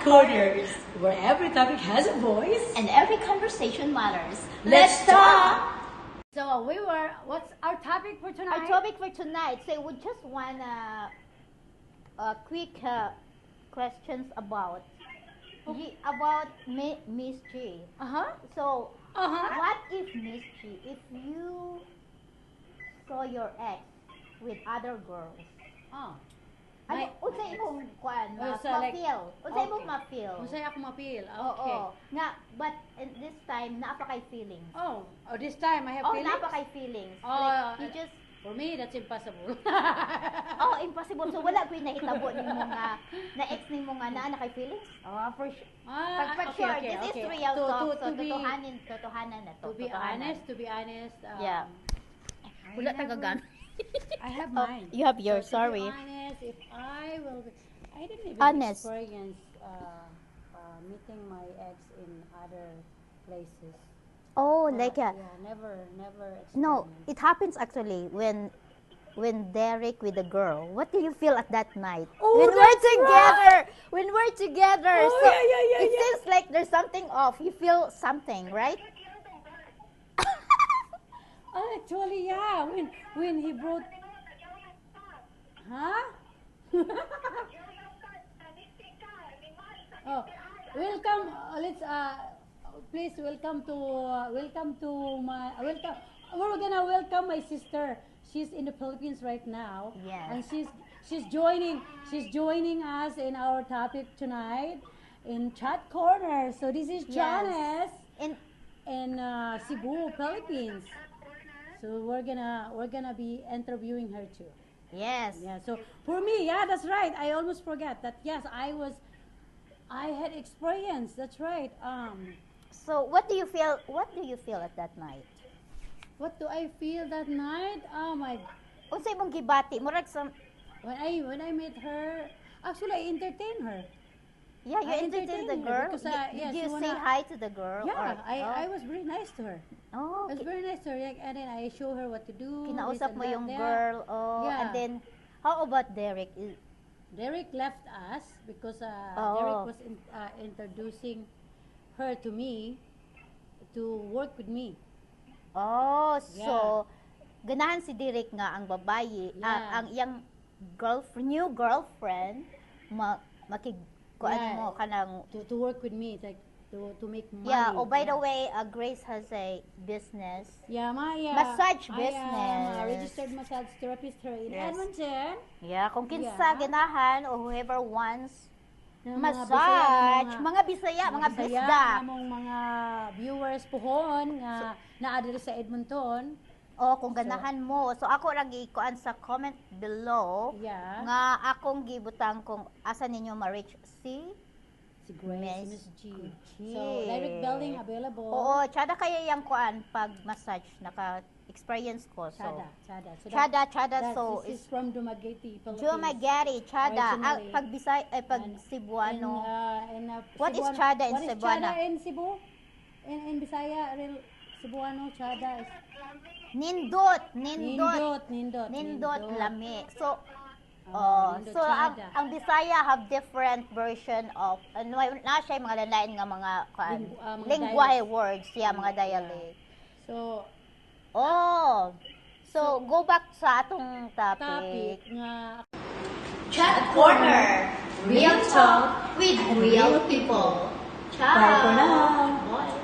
Corners, where every topic has a voice and every conversation matters. Let's talk! So what's our topic for tonight? Our topic for tonight, so we just want quick questions about Miss G. So, what if Miss G, if you saw your ex with other girls? Unsay imong kuan ma-feel? Unsay imong ma-feel? Unsay ako ma-feel? Okay. Oo. Nga, but this time, naapa kay feelings. This time I have feelings? naapa kay feelings. Like, you just... For me, that's impossible. Impossible. So, wala ko yung nahitabo ni mo nga, na-ex ni mo nga na kay feelings? For sure. But sure, this is real talk. So, totohanan na to. To be honest, yeah. Wala tagagamit. I have mine. You have yours, sorry. To be honest, if I didn't even honest. experience meeting my ex in other places. Like never experienced. No, it happens actually when Derek with the girl. What do you feel at that night? When we're together. It seems like there's something off. You feel something, right? Actually, yeah. When he brought, welcome. Please welcome to my welcome. We're gonna welcome my sister. She's in the Philippines right now. Yes. And she's joining us in our topic tonight in Chat Corner. So this is Janice in Cebu, Philippines. So we're gonna be interviewing her too. Yes. Yeah. So for me, that's right. I almost forgot that. Yes, I had experience. That's right. So what do you feel? What do you feel at that night? What do I feel that night? Oh my! Unsay mong gibati? Murag some. When I met her, actually I entertained her. Yeah, you entertained the girl. Because, did you say hi to the girl? Yeah, I was very nice to her. Oh, I was very nice to her, and then I show her what to do. Kinausap mo yung girl. And then how about Derek? Derek left us because Derek was introducing her to me to work with me. So ganahan si Derek nga ang babayi, ang iyang new girlfriend makikuan mo kanang to work with me, like to make money. Yeah. By the way, Grace has a business. Massage business. I am a registered massage therapist here in Edmonton. Yeah, kung kinsa ganahan or whoever wants massage, mga Bisaya, mga bisda. Among mga viewers pohon nga naadiri sa Edmonton. Kung ganahan mo. So ako ra gikuan sa comment below nga akong gibutang kung asa ninyo ma-reach si Grace, Miss G. So direct billing available. Tsada kaya yang kuan pag massage naka-experience ko. So Tsada. So this is from Dumaguete, Philippines. Dumaguete, Tsada. Pag Bisaya, pag Cebuano. What is Tsada in Cebuano? What is Tsada in Cebu? In Bisaya, Cebuano, Tsada is Nindot, lami. So ang Bisaya have different version of na siya mga lalain nga mga lingwahe words, mga dialect. So go back sa atong topic nga Chat Corner, real talk with real people. Ciao. Bye for now. Bye.